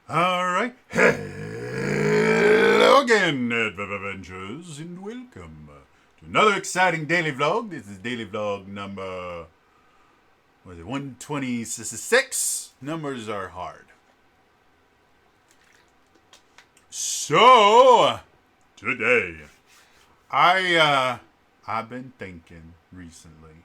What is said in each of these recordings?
Alright. Hello again, Adventures, and welcome to another exciting daily vlog. This is daily vlog number, 126? Numbers are hard. So, today, I've been thinking recently,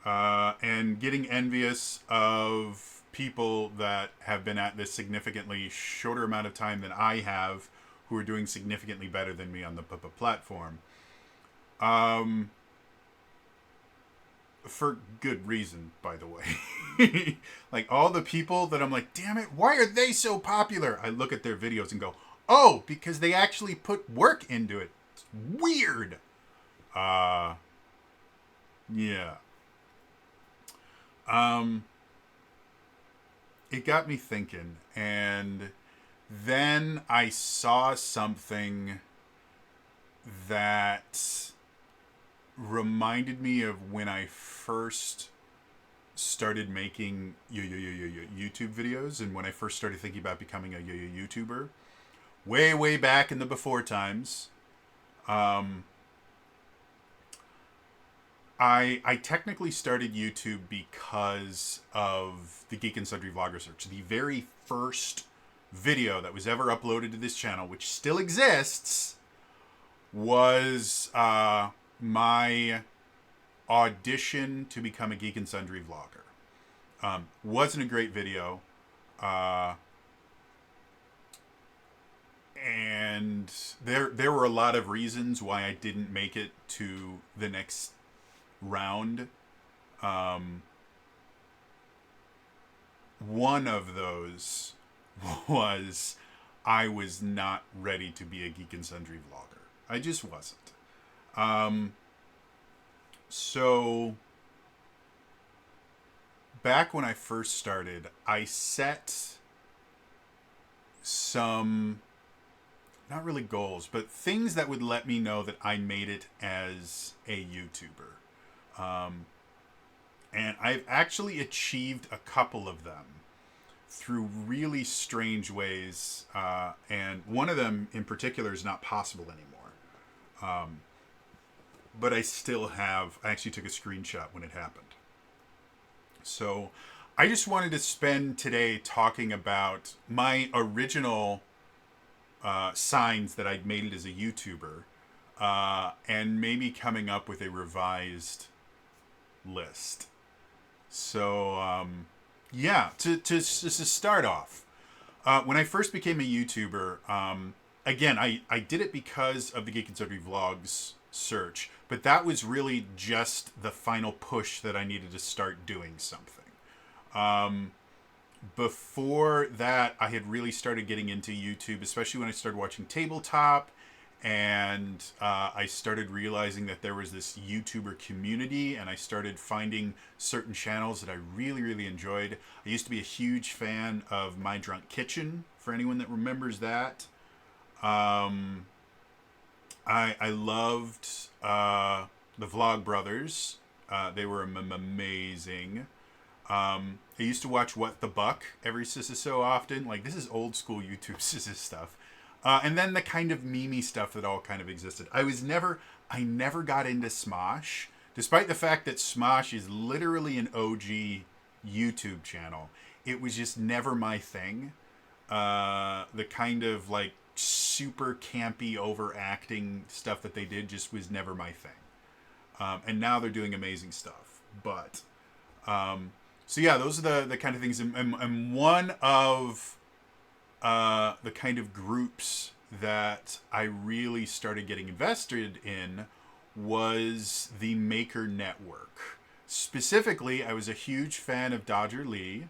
and getting envious of people that have been at this significantly shorter amount of time than I have, who are doing significantly better than me on the platform. For good reason, by the way. Like, all the people that I'm like, damn it, why are they so popular? I look at their videos and go, oh, because they actually put work into it. It's weird. Uh, yeah. Um, it got me thinking, and then I saw something that reminded me of when I first started making YouTube videos, and when I first started thinking about becoming a YouTuber, way back in the before times. Um, I technically started YouTube because of the Geek and Sundry Vlogger search. The very first video that was ever uploaded to this channel, which still exists, was my audition to become a Geek and Sundry vlogger. Wasn't a great video. Uh, and there were a lot of reasons why I didn't make it to the next round. Um, One of those was I was not ready to be a Geek and Sundry vlogger. I just wasn't. Um, so back when I first started, I set some, not really goals, but things that would let me know that I made it as a YouTuber. And I've actually achieved a couple of them through really strange ways. And one of them in particular is not possible anymore. But I actually took a screenshot when it happened. So I just wanted to spend today talking about my original signs that I'd made it as a YouTuber, and maybe coming up with a revised list. So, yeah, to start off, when I first became a YouTuber, again, I did it because of the Geek and Sundry Vlogs search, but that was really just the final push that I needed to start doing something. Before that, I had really started getting into YouTube, especially when I started watching Tabletop, and I started realizing that there was this YouTuber community, and I started finding certain channels that I really enjoyed. I used to be a huge fan of My Drunk Kitchen, for anyone that remembers that. I loved the Vlog Brothers. They were amazing. I used to watch What the Buck every so often. Like, this is old school YouTube stuff. And then the kind of memey stuff that all kind of existed. I never got into Smosh, despite the fact that Smosh is literally an OG YouTube channel. It was just never my thing. The kind of like super campy overacting stuff that they did just was never my thing. And now they're doing amazing stuff. But, so yeah, those are the kind of things. And one of the kind of groups that I really started getting invested in was the Maker Network. Specifically, I was a huge fan of Dodger Lee,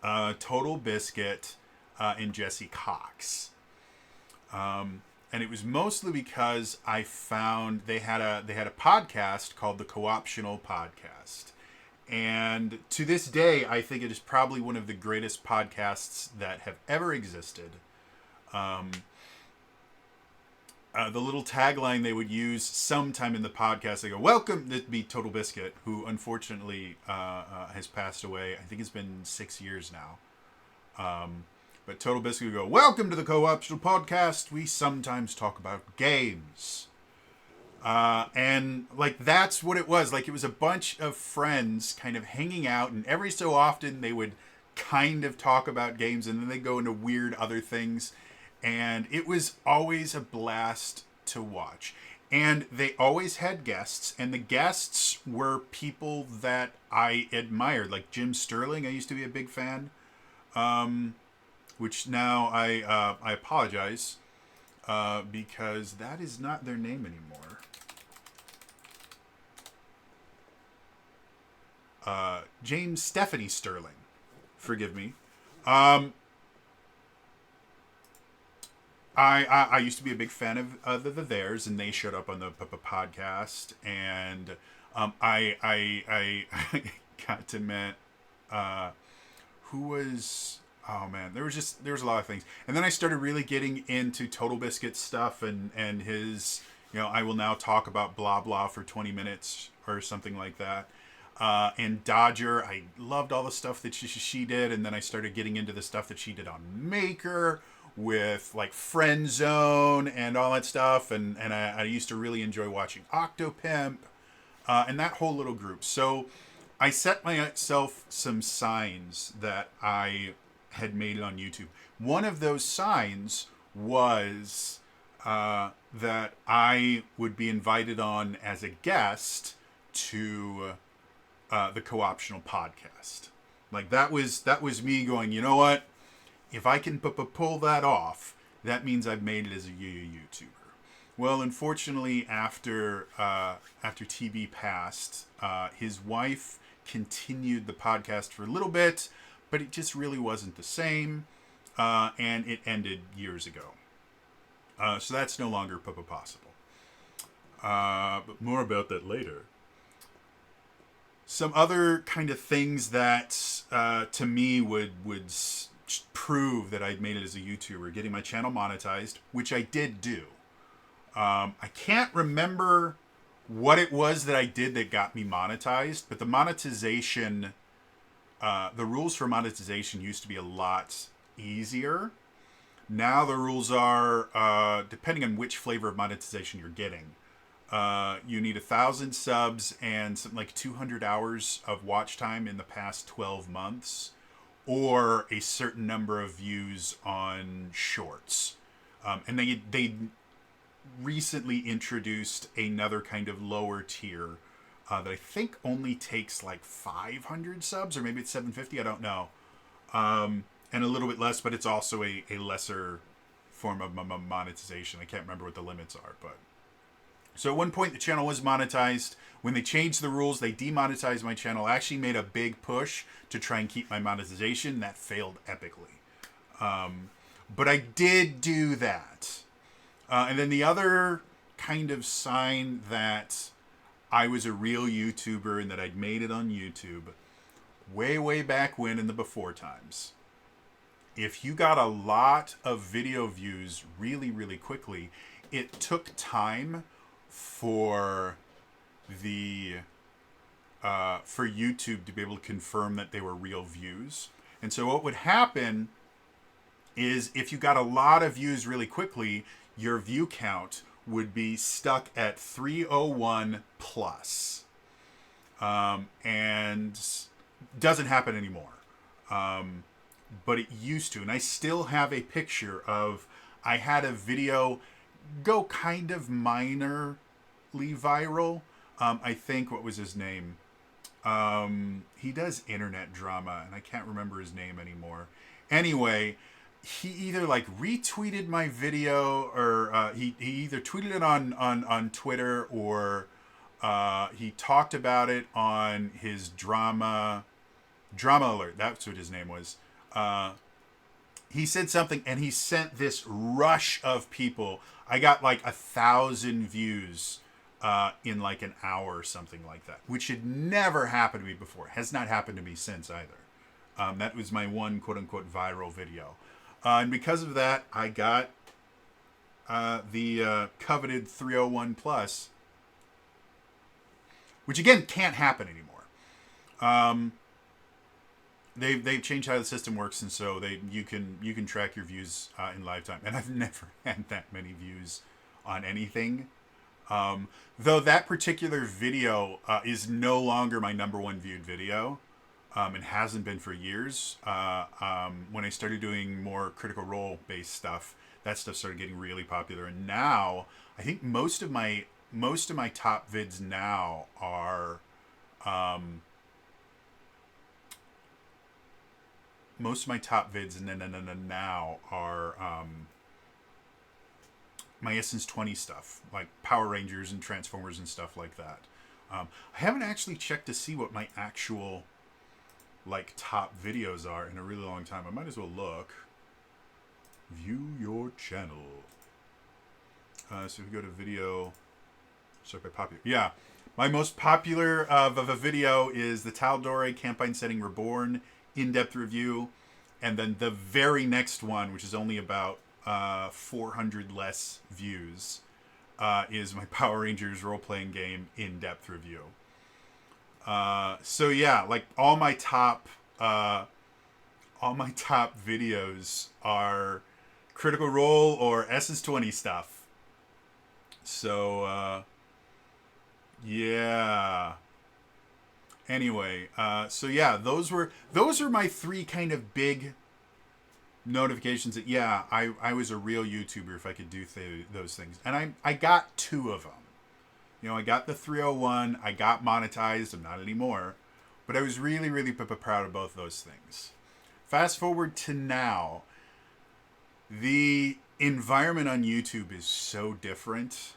Total Biscuit, and Jesse Cox. And it was mostly because I found they had a podcast called the Co-optional Podcast. And to this day, I think it is probably one of the greatest podcasts that have ever existed. The little tagline they would use sometime in the podcast, they go, welcome, that'd be Total Biscuit, who unfortunately has passed away. I think it's been 6 years now. But Total Biscuit would go, welcome to the Co-Optional Podcast. We sometimes talk about games. And like that's what it was. Like it was a bunch of friends kind of hanging out, and every so often they would kind of talk about games, and then they go into weird other things, and it was always a blast to watch. And they always had guests, and the guests were people that I admired, like Jim Sterling. I used to be a big fan, which now I apologize because that is not their name anymore. James Stephanie Sterling. Forgive me. I used to be a big fan of the Theirs, and they showed up on the podcast, and I got to meet who was, oh man, there was a lot of things, and then I started really getting into Total Biscuit stuff and his, I will now talk about blah blah for 20 minutes or something like that. And Dodger, I loved all the stuff that she did, and then I started getting into the stuff that she did on Maker with like Friend Zone and all that stuff, and I used to really enjoy watching Octopimp and that whole little group. So I set myself some signs that I had made it on YouTube. One of those signs was that I would be invited on as a guest to the Co-Optional Podcast. Like that was me going, you know what? If I can pull that off, that means I've made it as a YouTuber. Well, unfortunately, after TB passed, his wife continued the podcast for a little bit, but it just really wasn't the same, and it ended years ago. So that's no longer possible. But more about that later. Some other kind of things that to me would prove that I'd made it as a YouTuber, getting my channel monetized, which I did do. I can't remember what it was that I did that got me monetized, but the monetization, the rules for monetization used to be a lot easier. Now the rules are, depending on which flavor of monetization you're getting, you need 1,000 subs and something like 200 hours of watch time in the past 12 months, or a certain number of views on shorts. And they recently introduced another kind of lower tier that I think only takes like 500 subs, or maybe it's 750, I don't know. And a little bit less, but it's also a lesser form of monetization. I can't remember what the limits are, but... So at one point the channel was monetized. When they changed the rules, they demonetized my channel. I actually made a big push to try and keep my monetization. That failed epically. But I did do that. And then the other kind of sign that I was a real YouTuber and that I'd made it on YouTube way back when in the before times. If you got a lot of video views really quickly, it took time for YouTube to be able to confirm that they were real views. And so what would happen is if you got a lot of views really quickly, your view count would be stuck at 301 plus. And doesn't happen anymore. But it used to. And I still have a picture of, I had a video go kind of minorly viral. I think, what was his name? He does internet drama, and I can't remember his name anymore. Anyway, he either like retweeted my video, or he either tweeted it on Twitter, or he talked about it on his drama alert. That's what his name was. He said something, and he sent this rush of people. I got like 1,000 views in like an hour or something like that, which had never happened to me before. Has not happened to me since either. That was my one quote-unquote viral video. And because of that, I got the coveted 301 plus, which again can't happen anymore. they've changed how the system works, and so you can track your views in lifetime. And I've never had that many views on anything. Though that particular video is no longer my number one viewed video, and hasn't been for years. When I started doing more Critical Role based stuff, that stuff started getting really popular, and now I think most of my top vids now are. Most of my top vids now are my Essence 20 stuff, like Power Rangers and Transformers and stuff like that. I haven't actually checked to see what my actual like top videos are in a really long time. I might as well look. View your channel. So if you go to video, start by popular. Yeah, my most popular of a video is the Taldore Campaign Setting Reborn in-depth review, and then the very next one, which is only about 400 less views, is my Power Rangers role-playing game in-depth review. So yeah, like all my top videos are Critical Role or SS20 stuff. So yeah. Anyway, so yeah, those are my three kind of big notifications that yeah, I was a real YouTuber if I could do those things, and I got two of them. You know, I got the 301, I got monetized, I'm not anymore, but I was really, really proud of both those things. Fast forward to now, the environment on YouTube is so different.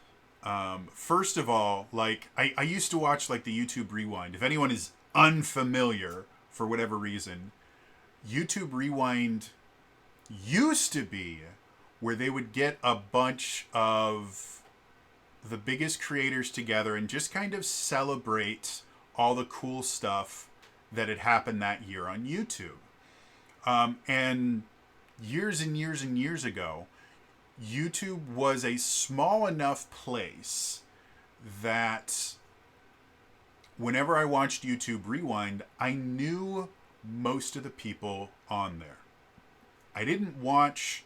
First of all, like, I used to watch, like, the YouTube Rewind. If anyone is unfamiliar, for whatever reason, YouTube Rewind used to be where they would get a bunch of the biggest creators together and just kind of celebrate all the cool stuff that had happened that year on YouTube. And years and years and years ago, YouTube was a small enough place that whenever I watched YouTube Rewind, I knew most of the people on there. I didn't watch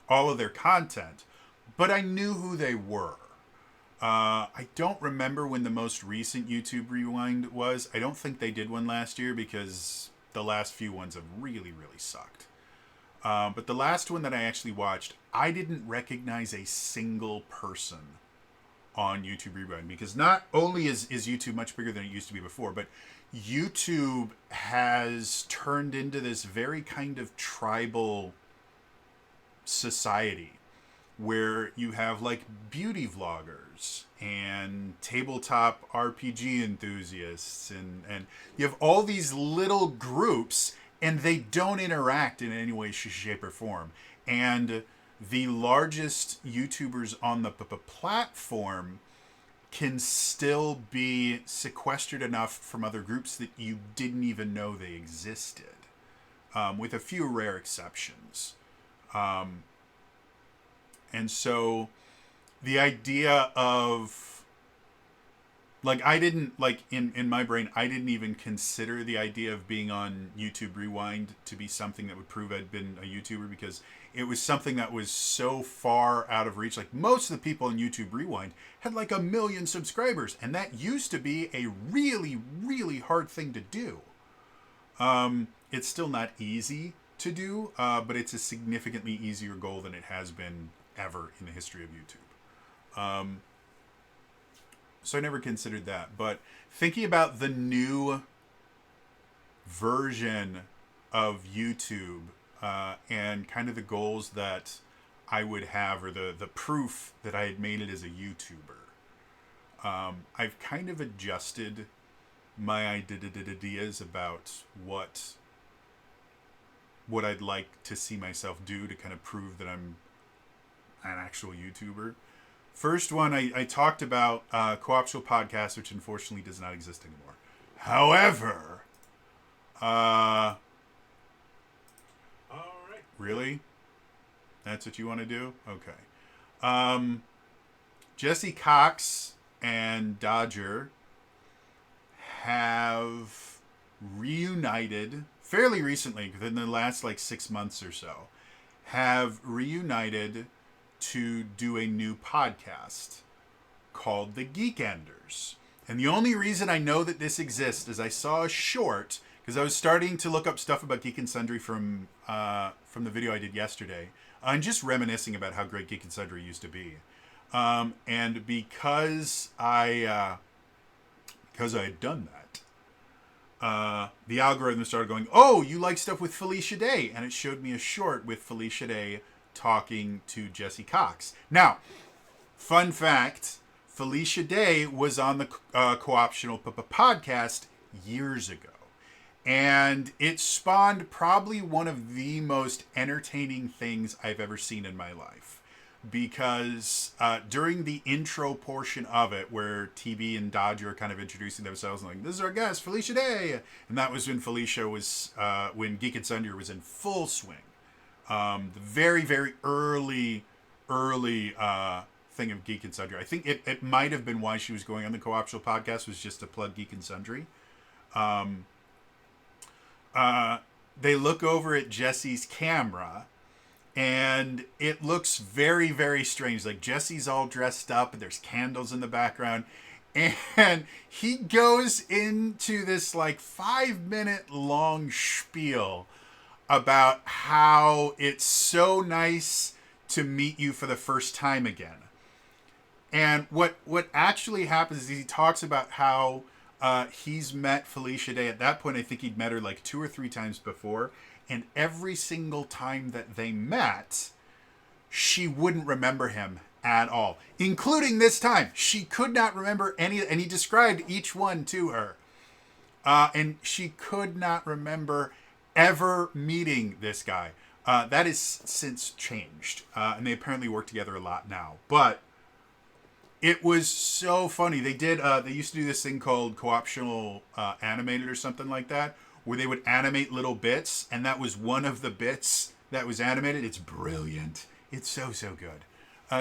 all of their content, but I knew who they were. I don't remember when the most recent YouTube Rewind was. I don't think they did one last year because the last few ones have really, really sucked. But the last one that I actually watched, I didn't recognize a single person on YouTube Rewind, because not only is YouTube much bigger than it used to be before, but YouTube has turned into this very kind of tribal society where you have like beauty vloggers and tabletop RPG enthusiasts, and you have all these little groups, and they don't interact in any way, shape, or form. And the largest YouTubers on the platform can still be sequestered enough from other groups that you didn't even know they existed, with a few rare exceptions. And so the idea of, like, I didn't, like, in my brain, I didn't even consider the idea of being on YouTube Rewind to be something that would prove I'd been a YouTuber, because it was something that was so far out of reach. Like, most of the people on YouTube Rewind had like 1 million subscribers, and that used to be a really, really hard thing to do. It's still not easy to do, but it's a significantly easier goal than it has been ever in the history of YouTube. So I never considered that. But thinking about the new version of YouTube, and kind of the goals that I would have, or the proof that I had made it as a YouTuber, I've kind of adjusted my ideas about what I'd like to see myself do to kind of prove that I'm an actual YouTuber. First one, I talked about Co-optional Podcast, which unfortunately does not exist anymore. However, all right, really? That's what you want to do? Okay. Jesse Cox and Dodger have reunited fairly recently, within the last like 6 months or so, have reunited to do a new podcast called The Geekenders. And the only reason I know that this exists is I saw a short, because I was starting to look up stuff about Geek and Sundry from the video I did yesterday, and just reminiscing about how great Geek and Sundry used to be. And because I had done that, the algorithm started going, "Oh, you like stuff with Felicia Day," and it showed me a short with Felicia Day talking to Jesse Cox. Now, fun fact: Felicia Day was on the Co-optional podcast years ago. And it spawned probably one of the most entertaining things I've ever seen in my life. Because during the intro portion of it, where TB and Dodger are kind of introducing themselves and like, "This is our guest, Felicia Day." And that was when Felicia was, when Geek and Sundry was in full swing. The very, very early thing of Geek and Sundry. I think it might have been why she was going on the Co-optional podcast, was just to plug Geek and Sundry. They look over at Jesse's camera, and it looks very, very strange. Like, Jesse's all dressed up, and there's candles in the background, and he goes into this like 5-minute long spiel about how it's so nice to meet you for the first time again. And what actually happens is he talks about how he's met Felicia Day. At that point, I think he'd met her like 2 or 3 times before. And every single time that they met, she wouldn't remember him at all. Including this time. She could not remember any, and he described each one to her. And she could not remember ever meeting this guy. That has since changed. And they apparently work together a lot now. But it was so funny. They used to do this thing called Co-optional Animated or something like that, where they would animate little bits, and that was one of the bits that was animated. It's brilliant. It's so, so good.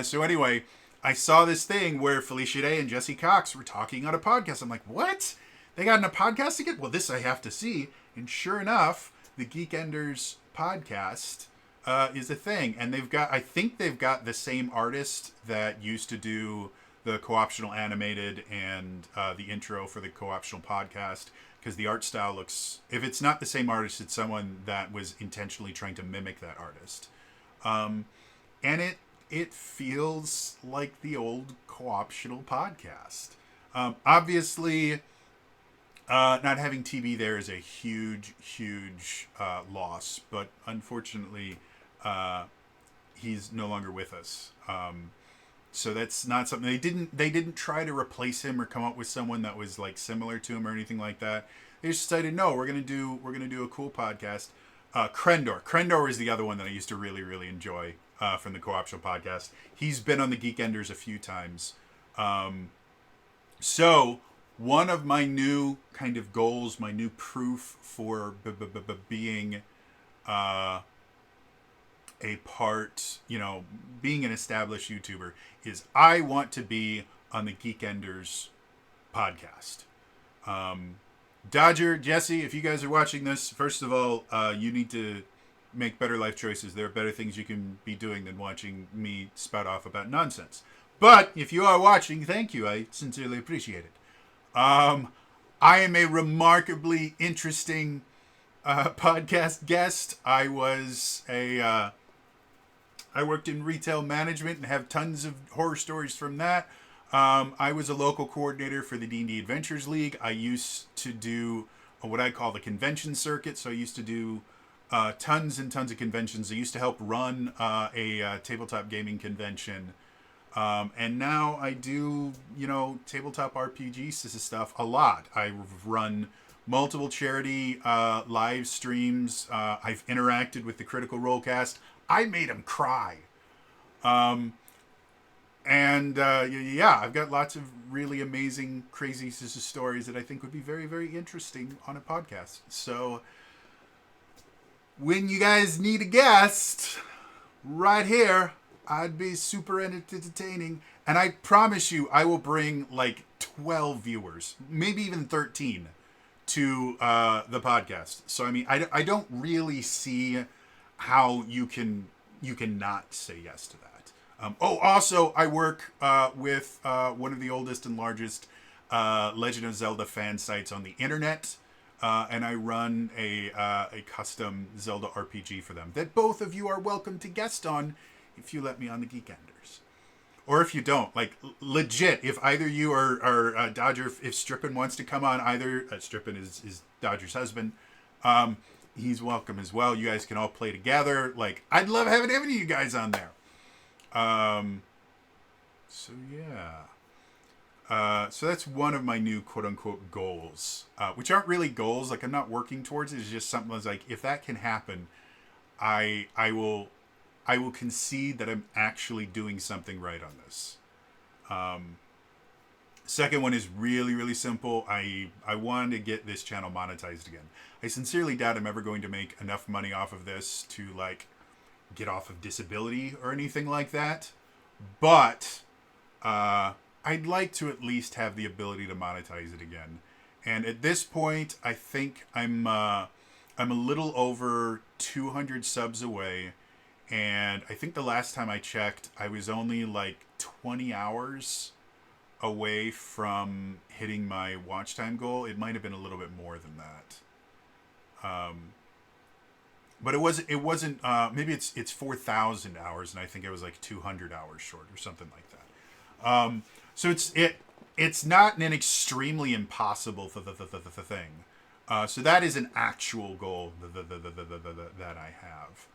So anyway, I saw this thing where Felicia Day and Jesse Cox were talking on a podcast. I'm like, what? They got in a podcast again? Well, this I have to see. And sure enough, the Geekenders podcast is a thing. And I think they've got the same artist that used to do the Co-optional Animated and the intro for the Co-optional podcast, because the art style looks, if it's not the same artist, it's someone that was intentionally trying to mimic that artist. And it feels like the old Co-optional podcast. Obviously, not having TB there is a huge, huge loss, but unfortunately, he's no longer with us. So that's not something they didn't try to replace him or come up with someone that was like similar to him or anything like that. They just decided, no, we're gonna do a cool podcast. Krendor is the other one that I used to really, really enjoy from the Co-optional podcast. He's been on the Geekenders a few times. So one of my new kind of goals, my new proof for being a part, being an established YouTuber, is I want to be on the Geekenders podcast. Dodger, Jesse, if you guys are watching this, first of all, you need to make better life choices. There are better things you can be doing than watching me spout off about nonsense. But if you are watching, thank you. I sincerely appreciate it. I am a remarkably interesting podcast guest. I worked in retail management and have tons of horror stories from that. I was a local coordinator for the D&D Adventures League. I used to do what I call the convention circuit. So I used to do tons and tons of conventions. I used to help run a tabletop gaming convention. And now I do, tabletop RPG stuff a lot. I've run multiple charity live streams. I've interacted with the Critical Role cast. I made them cry. I've got lots of really amazing, crazy stories that I think would be very, very interesting on a podcast. So when you guys need a guest, right here, I'd be super entertaining. And I promise you, I will bring like 12 viewers, maybe even 13, to the podcast. So I mean, I don't really see how you can not say yes to that. Also, I work with one of the oldest and largest Legend of Zelda fan sites on the internet, and I run a custom Zelda RPG for them that both of you are welcome to guest on if you let me on the Geekenders. Or if you don't, like legit, if either you are Dodger, if Strippin wants to come on, either Strippin is Dodger's husband, he's welcome as well. You guys can all play together. Like, I'd love having any of you guys on there. So yeah. So that's one of my new quote unquote goals, which aren't really goals. Like, I'm not working towards it. It's just something that's like, if that can happen, I will concede that I'm actually doing something right on this. Second one is really, really simple. I wanted to get this channel monetized again. I sincerely doubt I'm ever going to make enough money off of this to, like, get off of disability or anything like that. But I'd like to at least have the ability to monetize it again. And at this point, I think I'm a little over 200 subs away. And I think the last time I checked, I was only like 20 hours away from hitting my watch time goal. It might have been a little bit more than that. But it wasn't, maybe it's 4,000 hours, and I think it was like 200 hours short or something like that. So it's not an extremely impossible thing. So that is an actual goal that I have.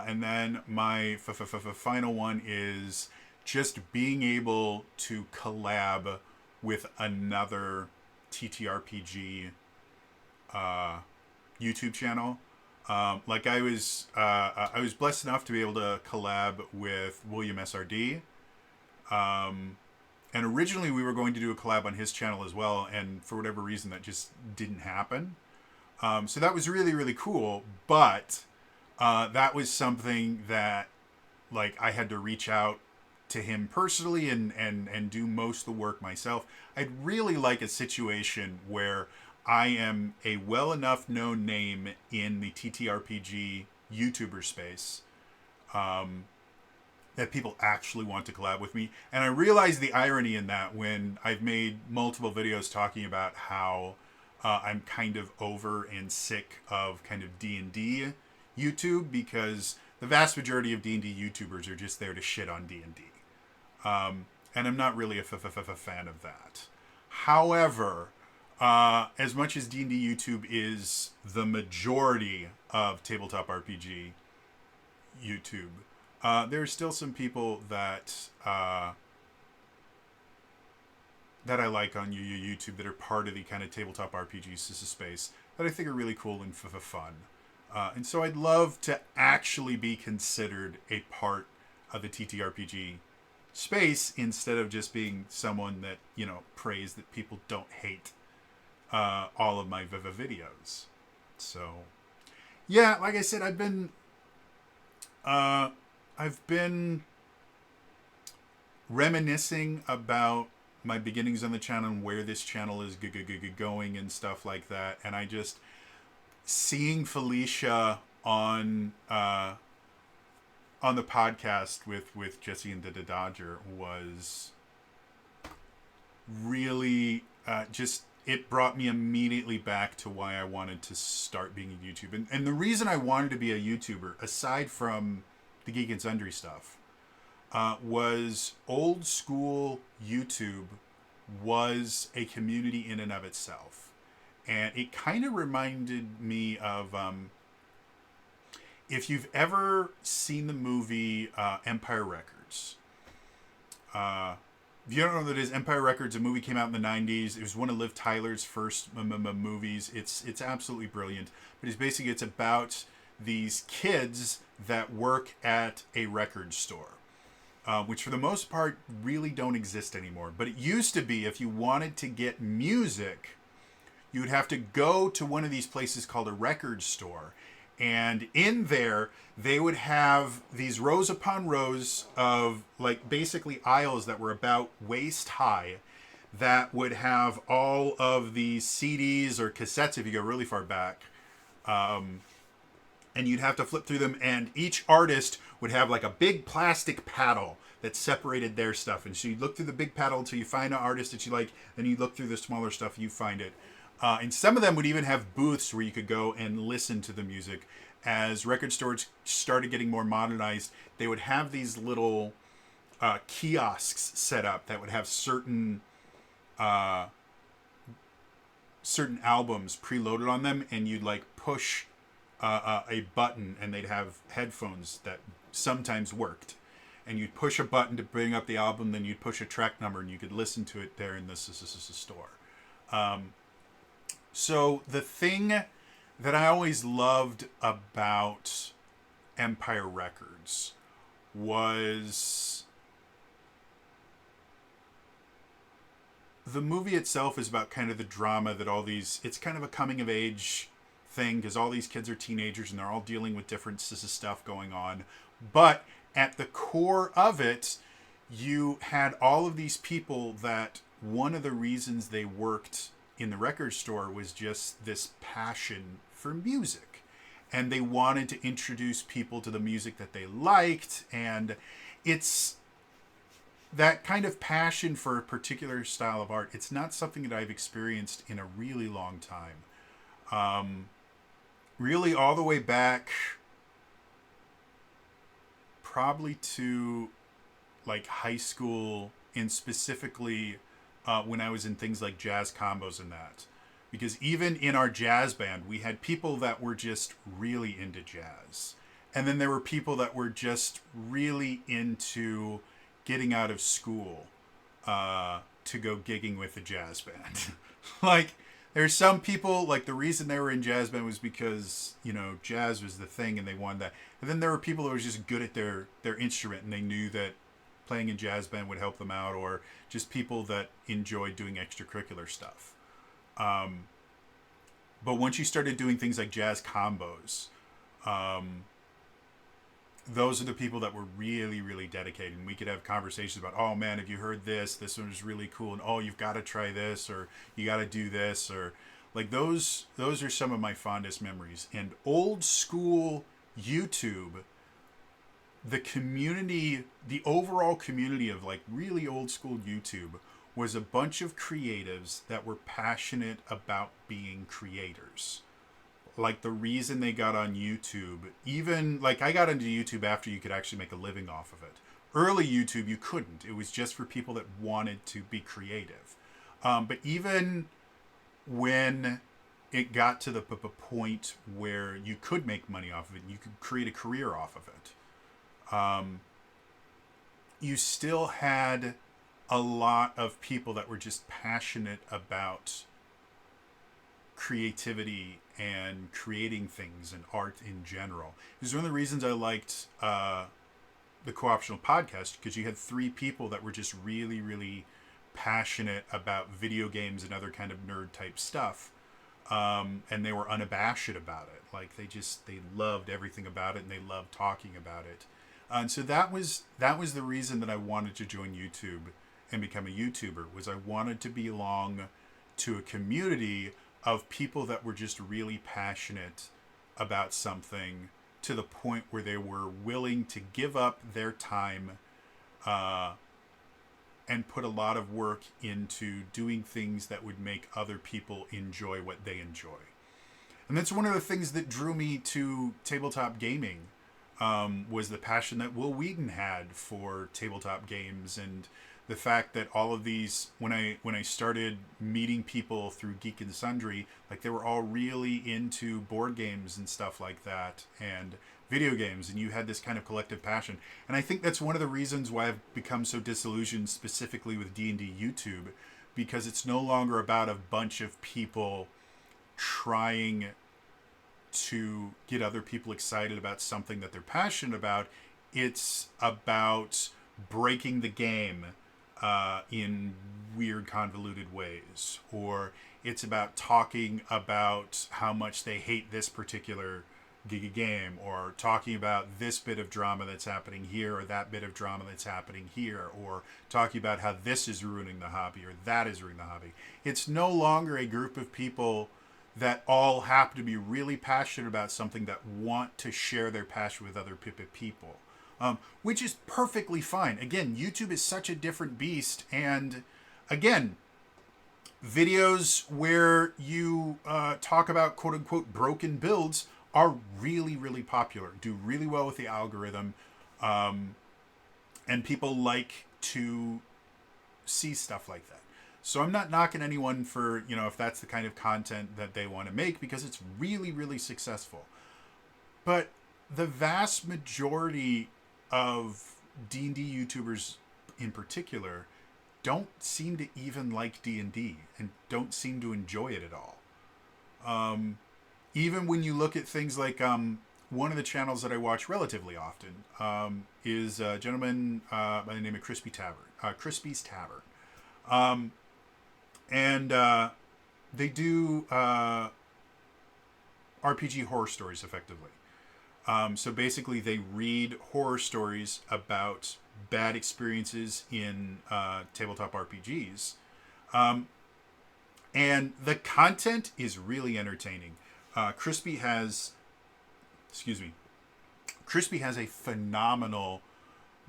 And then my final one is just being able to collab with another TTRPG YouTube channel. Like I was blessed enough to be able to collab with William SRD. And originally we were going to do a collab on his channel as well, and for whatever reason that just didn't happen. So that was really, really cool, but that was something that, like, I had to reach out to him personally and do most of the work myself. I'd really like a situation where I am a well enough known name in the TTRPG YouTuber space that people actually want to collab with me. And I realize the irony in that when I've made multiple videos talking about how I'm kind of over and sick of kind of D&D YouTube, because the vast majority of D&D YouTubers are just there to shit on D&D. And I'm not really a fan of that. However, as much as D&D YouTube is the majority of tabletop RPG YouTube, there are still some people that I like on YouTube that are part of the kind of tabletop RPG space that I think are really cool and fun. And so I'd love to actually be considered a part of the TTRPG space instead of just being someone that, you know, prays that people don't hate all of my videos. So, yeah, like I said, I've been reminiscing about my beginnings on the channel and where this channel is going and stuff like that. And I just, seeing Felicia on the podcast with Jesse and the Dodger was really just, it brought me immediately back to why I wanted to start being a YouTuber. And the reason I wanted to be a YouTuber, aside from the Geek and Sundry stuff, was old school YouTube was a community in and of itself. And it kind of reminded me of, if you've ever seen the movie Empire Records. If you don't know what it is, Empire Records, a movie came out in the 90s. It was one of Liv Tyler's first movies. It's absolutely brilliant. But it's about these kids that work at a record store, which for the most part really don't exist anymore. But it used to be, if you wanted to get music, you would have to go to one of these places called a record store. And in there, they would have these rows upon rows of, like, basically aisles that were about waist high that would have all of these CDs or cassettes if you go really far back. And you'd have to flip through them, and each artist would have like a big plastic paddle that separated their stuff. And so you'd look through the big paddle until you find an artist that you like, then you look through the smaller stuff and you find it. And some of them would even have booths where you could go and listen to the music. As record stores started getting more modernized, they would have these little kiosks set up that would have certain albums preloaded on them, and you'd like push a button, and they'd have headphones that sometimes worked. And you'd push a button to bring up the album, then you'd push a track number, and you could listen to it there in the store. So the thing that I always loved about Empire Records was the movie itself is about kind of the drama that all these, it's kind of a coming of age thing because all these kids are teenagers and they're all dealing with different stuff going on. But at the core of it, you had all of these people that one of the reasons they worked in the record store was just this passion for music. And they wanted to introduce people to the music that they liked. And it's that kind of passion for a particular style of art. It's not something that I've experienced in a really long time. Really all the way back probably to like high school, and specifically when I was in things like jazz combos and that. Because even in our jazz band, we had people that were just really into jazz. And then there were people that were just really into getting out of school to go gigging with a jazz band. Like, there's some people, like, the reason they were in jazz band was because, you know, jazz was the thing and they wanted that. And then there were people that were just good at their instrument and they knew that playing in jazz band would help them out, or just people that enjoyed doing extracurricular stuff. But once you started doing things like jazz combos, those are the people that were really, really dedicated. And we could have conversations about, oh man, have you heard this? This one was really cool. And oh, you've got to try this, or you got to do this, or like those are some of my fondest memories. And old school YouTube, the community, the overall community of like really old school YouTube was a bunch of creatives that were passionate about being creators. Like the reason they got on YouTube, even like I got into YouTube after you could actually make a living off of it. Early YouTube, you couldn't. It was just for people that wanted to be creative. But even when it got to the point where you could make money off of it, and you could create a career off of it, you still had a lot of people that were just passionate about creativity and creating things and art in general. It was one of the reasons I liked the Co-Optional Podcast, because you had three people that were just really, really passionate about video games and other kind of nerd type stuff. And they were unabashed about it. Like they loved everything about it and they loved talking about it. And so that was the reason that I wanted to join YouTube and become a YouTuber, was I wanted to belong to a community of people that were just really passionate about something to the point where they were willing to give up their time and put a lot of work into doing things that would make other people enjoy what they enjoy. And that's one of the things that drew me to tabletop gaming, was the passion that Will Wheaton had for tabletop games, and the fact that all of these, when I started meeting people through Geek and Sundry, like they were all really into board games and stuff like that, and video games, and you had this kind of collective passion. And I think that's one of the reasons why I've become so disillusioned specifically with D&D YouTube, because it's no longer about a bunch of people trying to get other people excited about something that they're passionate about. It's about breaking the game in weird, convoluted ways, or it's about talking about how much they hate this particular Giga Game, or talking about this bit of drama that's happening here, or that bit of drama that's happening here, or talking about how this is ruining the hobby or that is ruining the hobby. It's no longer a group of people that all happen to be really passionate about something that want to share their passion with other people, which is perfectly fine. Again, YouTube is such a different beast, and again, videos where you talk about quote unquote broken builds are really, really popular, do really well with the algorithm, and people like to see stuff like that. So I'm not knocking anyone for, if that's the kind of content that they want to make, because it's really, really successful. But the vast majority of D&D YouTubers in particular don't seem to even like D&D and don't seem to enjoy it at all. Even when you look at things like one of the channels that I watch relatively often is a gentleman by the name of Crispy's Tavern. And they do RPG horror stories effectively. So basically they read horror stories about bad experiences in tabletop RPGs. And the content is really entertaining. Crispy has a phenomenal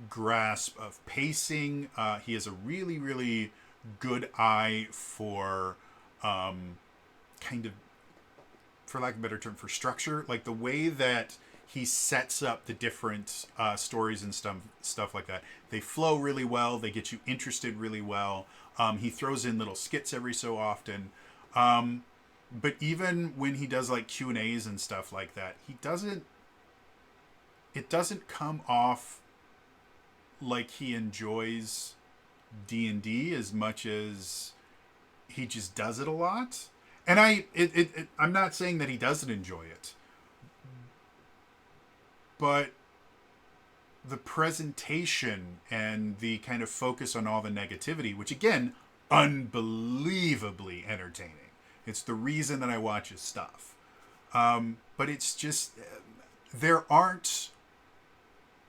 grasp of pacing. He has a really, really good eye for kind of, for lack of a better term, for structure. Like the way that he sets up the different stories and stuff like that. They flow really well. They get you interested really well. He throws in little skits every so often. But even when he does like Q&As and stuff like that, it doesn't come off like he enjoys D&D as much as he just does it a lot. And I'm not saying that he doesn't enjoy it, but the presentation and the kind of focus on all the negativity, which again, unbelievably entertaining. It's the reason that I watch his stuff. But it's just, there aren't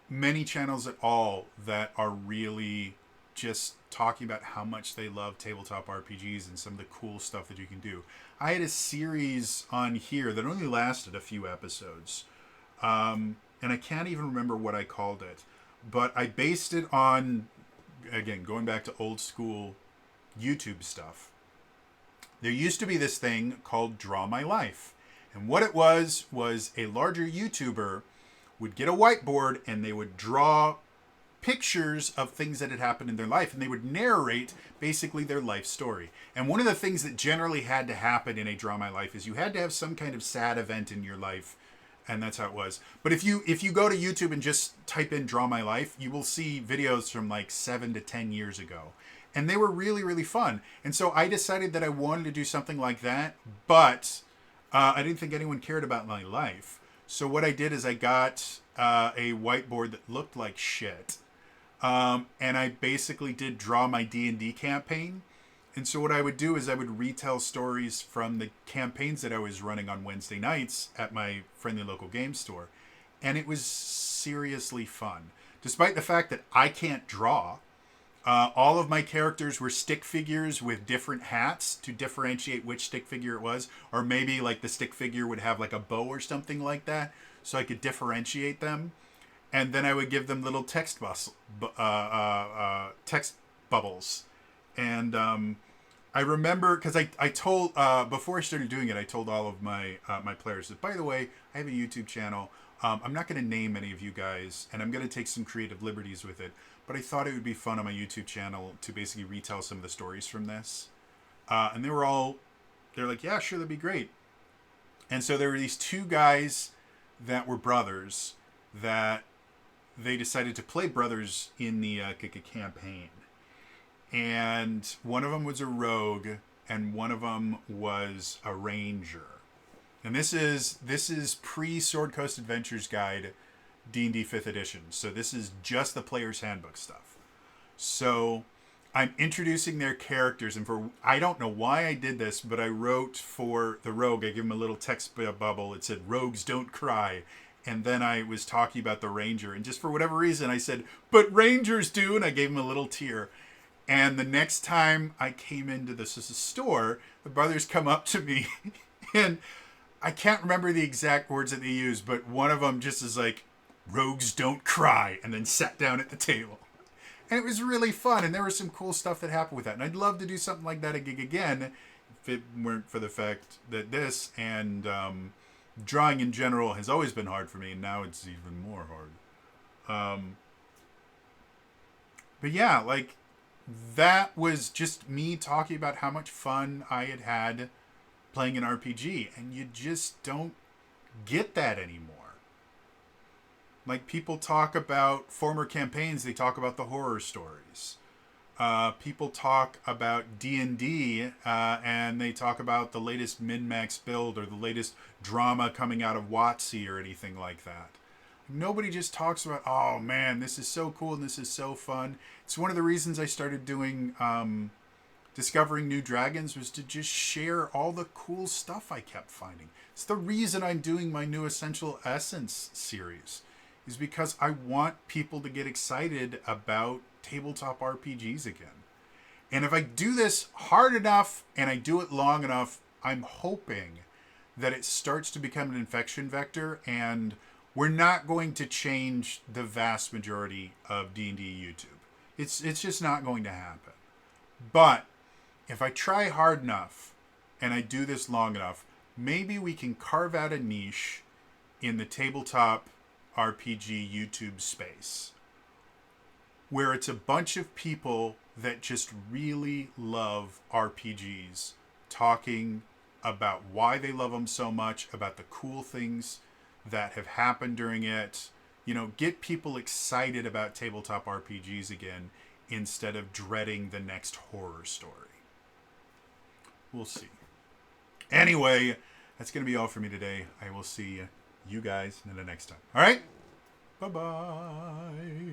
many channels at all that are really just talking about how much they love tabletop RPGs and some of the cool stuff that you can do. I had a series on here that only lasted a few episodes. And I can't even remember what I called it. But I based it on, again, going back to old school YouTube stuff. There used to be this thing called Draw My Life. And what it was a larger YouTuber would get a whiteboard and they would draw pictures of things that had happened in their life, and they would narrate basically their life story. And one of the things that generally had to happen in a Draw My Life is you had to have some kind of sad event in your life, and that's how it was. But if you go to YouTube and just type in Draw My Life, you will see videos from like 7 to 10 years ago. And they were really, really fun. And so I decided that I wanted to do something like that, but I didn't think anyone cared about my life. So what I did is I got a whiteboard that looked like shit. And I basically did draw my D&D campaign. And so what I would do is I would retell stories from the campaigns that I was running on Wednesday nights at my friendly local game store. And it was seriously fun. Despite the fact that I can't draw, all of my characters were stick figures with different hats to differentiate which stick figure it was. Or maybe like the stick figure would have like a bow or something like that, so I could differentiate them. And then I would give them little text bubbles. And I remember, because I told, before I started doing it, I told all of my my players that, by the way, I have a YouTube channel. I'm not going to name any of you guys, and I'm going to take some creative liberties with it. But I thought it would be fun on my YouTube channel to basically retell some of the stories from this. And they're like, yeah, sure, that'd be great. And so there were these two guys that were brothers that they decided to play brothers in the campaign. And one of them was a rogue, and one of them was a ranger. And this is pre-Sword Coast Adventures Guide D&D 5th edition. So this is just the player's handbook stuff. So I'm introducing their characters, and for I don't know why I did this, but I wrote for the rogue. I gave him a little text bubble. It said "Rogues don't cry," and then I was talking about the ranger, and just for whatever reason, I said, "But rangers do," and I gave him a little tear. And the next time I came into the store, the brothers come up to me, and I can't remember the exact words that they used, but one of them just is like, "Rogues don't cry," and then sat down at the table. And it was really fun, and there was some cool stuff that happened with that. And I'd love to do something like that again if it weren't for the fact that this and drawing in general has always been hard for me, and now it's even more hard. But yeah, like, that was just me talking about how much fun I had had playing an RPG, and you just don't get that anymore. Like, people talk about former campaigns, they talk about the horror stories. People talk about D&D, and they talk about the latest min-max build or the latest drama coming out of WotC or anything like that. Nobody just talks about, oh man, this is so cool and this is so fun. It's one of the reasons I started doing Discovering New Dragons, was to just share all the cool stuff I kept finding. It's the reason I'm doing my new Essential Essence series, is because I want people to get excited about tabletop RPGs again. And if I do this hard enough and I do it long enough, I'm hoping that it starts to become an infection vector, and we're not going to change the vast majority of D&D YouTube. It's just not going to happen. But if I try hard enough and I do this long enough, maybe we can carve out a niche in the tabletop RPG YouTube space where it's a bunch of people that just really love RPGs talking about why they love them so much, about the cool things that have happened during it. You know, get people excited about tabletop RPGs again instead of dreading the next horror story. We'll see. Anyway, that's going to be all for me today. I will see you guys in the next time. All right? Bye-bye.